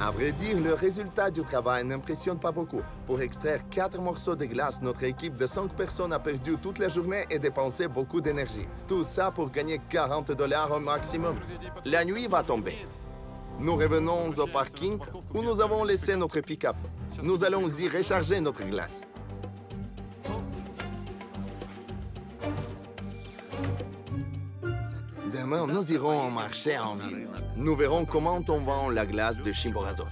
À vrai dire, le résultat du travail n'impressionne pas beaucoup. Pour extraire 4 morceaux de glace, notre équipe de 5 personnes a perdu toute la journée et dépensé beaucoup d'énergie. Tout ça pour gagner 40 $ au maximum. La nuit va tomber. Nous revenons au parking où nous avons laissé notre pick-up. Nous allons y recharger notre glace. Demain, nous irons au marché en ville. Nous verrons comment on vend la glace de Chimborazo.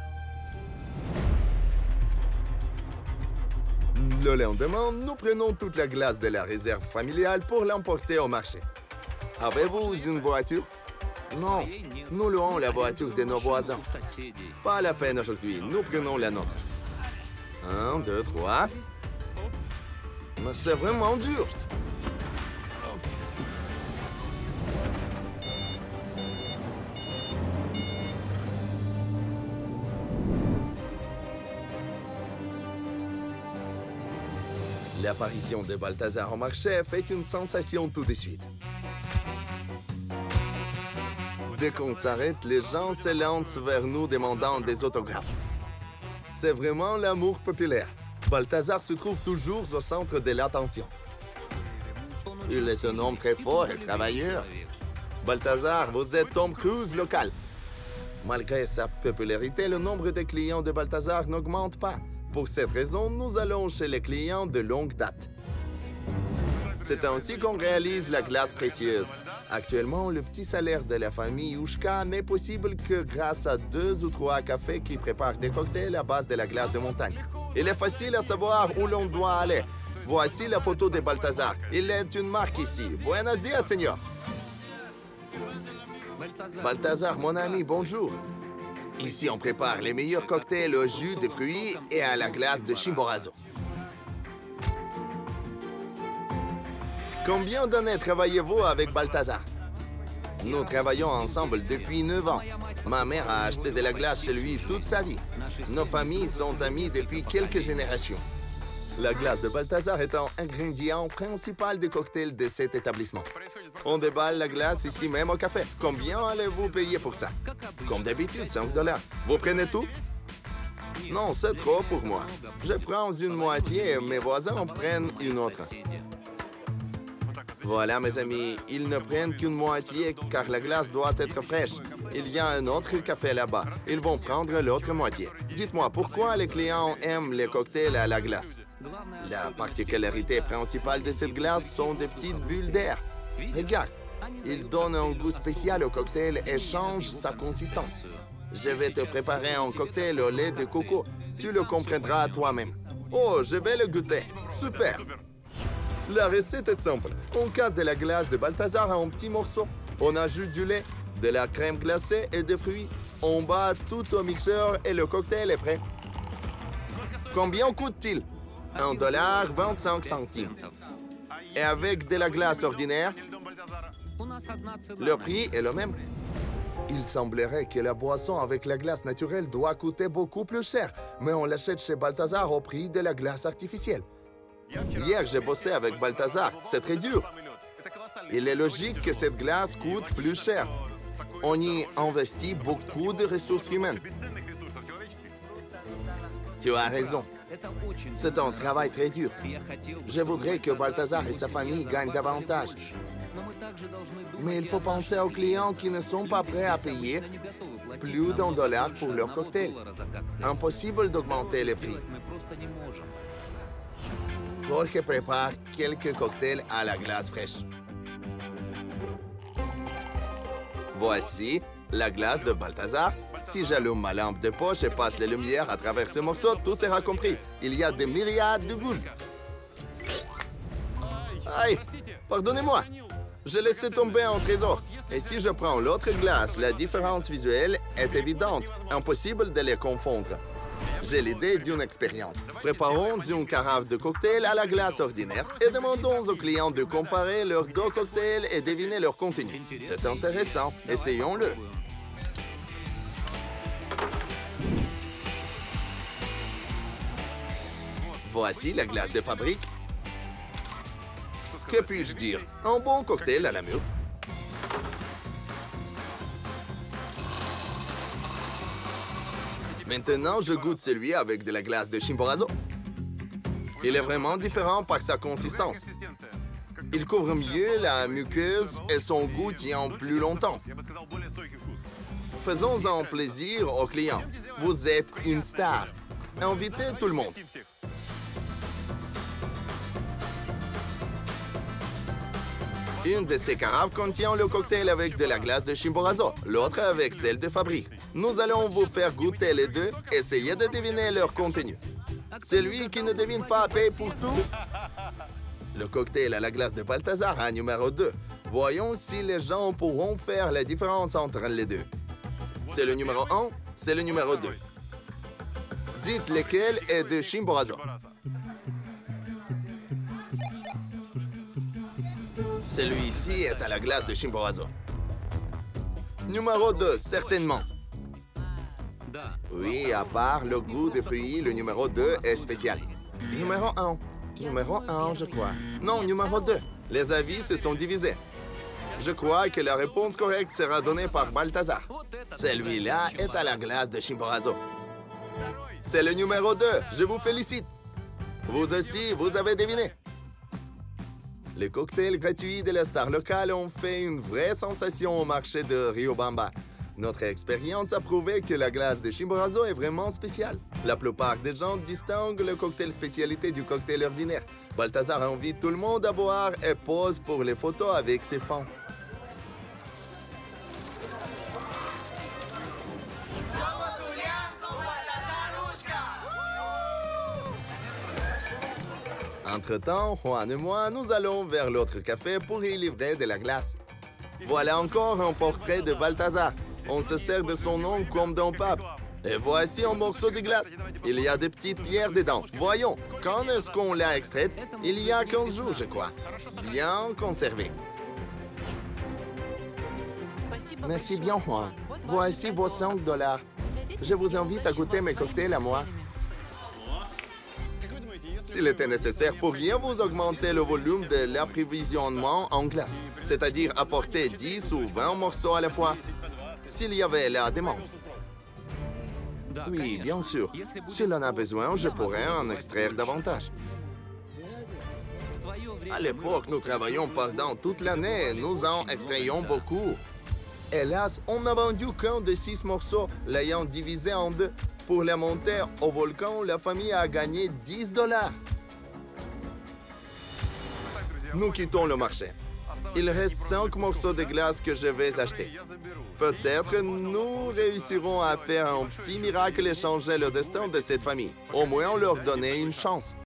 Le lendemain, nous prenons toute la glace de la réserve familiale pour l'emporter au marché. Avez-vous une voiture? Non, nous louons la voiture de nos voisins. Pas la peine aujourd'hui, nous prenons la nôtre. 1, 2, 3. Mais c'est vraiment dur. L'apparition de Balthazar au marché fait une sensation tout de suite. Dès qu'on s'arrête, les gens se lancent vers nous demandant des autographes. C'est vraiment l'amour populaire. Balthazar se trouve toujours au centre de l'attention. Il est un homme très fort et travailleur. Balthazar, vous êtes Tom Cruise local. Malgré sa popularité, le nombre de clients de Balthazar n'augmente pas. Pour cette raison, nous allons chez les clients de longue date. C'est ainsi qu'on réalise la glace précieuse. Actuellement, le petit salaire de la famille Ushka n'est possible que grâce à 2 ou 3 cafés qui préparent des cocktails à base de la glace de montagne. Il est facile à savoir où l'on doit aller. Voici la photo de Balthazar. Il est une marque ici. Buenos dias, señor. Balthazar, mon ami, bonjour. Ici, on prépare les meilleurs cocktails au jus de fruits et à la glace de Chimborazo. Combien d'années travaillez-vous avec Balthazar? Nous travaillons ensemble depuis 9 ans. Ma mère a acheté de la glace chez lui toute sa vie. Nos familles sont amies depuis quelques générations. La glace de Balthazar est un ingrédient principal des cocktails de cet établissement. On déballe la glace ici même au café. Combien allez-vous payer pour ça? Comme d'habitude, 5 $. Vous prenez tout? Non, c'est trop pour moi. Je prends une moitié et mes voisins en prennent une autre. Voilà, mes amis, ils ne prennent qu'une moitié car la glace doit être fraîche. Il y a un autre café là-bas. Ils vont prendre l'autre moitié. Dites-moi, pourquoi les clients aiment les cocktails à la glace? La particularité principale de cette glace sont des petites bulles d'air. Regarde, il donne un goût spécial au cocktail et change sa consistance. Je vais te préparer un cocktail au lait de coco. Tu le comprendras toi-même. Oh, je vais le goûter. Super! La recette est simple. On casse de la glace de Balthazar en petits morceaux. On ajoute du lait, de la crème glacée et des fruits. On bat tout au mixeur et le cocktail est prêt. Combien coûte-t-il? 1,25 $. Et avec de la glace ordinaire, le prix est le même. Il semblerait que la boisson avec la glace naturelle doit coûter beaucoup plus cher, mais on l'achète chez Balthazar au prix de la glace artificielle. Hier, j'ai bossé avec Balthazar. C'est très dur. Il est logique que cette glace coûte plus cher. On y investit beaucoup de ressources humaines. Tu as raison. C'est un travail très dur. Je voudrais que Balthazar et sa famille gagnent davantage. Mais il faut penser aux clients qui ne sont pas prêts à payer plus d'1 $ pour leur cocktail. Impossible d'augmenter les prix. Jorge prépare quelques cocktails à la glace fraîche. Voici la glace de Balthazar. Si j'allume ma lampe de poche et passe les lumières à travers ce morceau, tout sera compris. Il y a des myriades de bulles. Aïe, pardonnez-moi. J'ai laissé tomber un trésor. Et si je prends l'autre glace, la différence visuelle est évidente. Impossible de les confondre. J'ai l'idée d'une expérience. Préparons une carafe de cocktail à la glace ordinaire et demandons aux clients de comparer leurs 2 cocktails et deviner leur contenu. C'est intéressant. Essayons-le. Voici la glace de fabrique. Que puis-je dire? Un bon cocktail à la mûre. Maintenant, je goûte celui avec de la glace de Chimborazo. Il est vraiment différent par sa consistance. Il couvre mieux la muqueuse et son goût tient plus longtemps. Faisons-en plaisir aux clients. Vous êtes une star. Invitez tout le monde. Une de ces carafes contient le cocktail avec de la glace de Chimborazo, l'autre avec celle de Fabrique. Nous allons vous faire goûter les deux. Essayez de deviner leur contenu. Celui qui ne devine pas paye pour tout. Le cocktail à la glace de Balthazar à numéro 2. Voyons si les gens pourront faire la différence entre les deux. C'est le numéro 1, c'est le numéro 2. Dites lequel est de Chimborazo. Celui-ci est à la glace de Chimborazo. Numéro 2, certainement. Oui, à part le goût des fruits, le numéro 2 est spécial. Numéro 1. Numéro 1, je crois. Non, numéro 2. Les avis se sont divisés. Je crois que la réponse correcte sera donnée par Balthazar. Celui-là est à la glace de Chimborazo. C'est le numéro 2. Je vous félicite. Vous aussi, vous avez deviné. Les cocktails gratuits de la star locale ont fait une vraie sensation au marché de Riobamba. Notre expérience a prouvé que la glace de Chimborazo est vraiment spéciale. La plupart des gens distinguent le cocktail spécialité du cocktail ordinaire. Balthazar invite tout le monde à boire et pose pour les photos avec ses fans. Entre-temps, Juan et moi, nous allons vers l'autre café pour y livrer de la glace. Voilà encore un portrait de Balthazar. On se sert de son nom comme d'un pape. Et voici un morceau de glace. Il y a des petites pierres dedans. Voyons, quand est-ce qu'on l'a extraite? Il y a 15 jours, je crois. Bien conservé. Merci bien, Juan. Voici vos 5 $. Je vous invite à goûter mes cocktails à moi. S'il était nécessaire, pourriez-vous augmenter le volume de l'approvisionnement en glace, c'est-à-dire apporter 10 ou 20 morceaux à la fois, s'il y avait la demande? Oui, bien sûr. Si l'on a besoin, je pourrais en extraire davantage. À l'époque, nous travaillions pendant toute l'année et nous en extrayons beaucoup. Hélas, on n'a vendu qu'un de 6 morceaux, l'ayant divisé en 2. Pour la montée au volcan, la famille a gagné 10 $. Nous quittons le marché. Il reste 5 morceaux de glace que je vais acheter. Peut-être nous réussirons à faire un petit miracle et changer le destin de cette famille. Au moins leur donner une chance.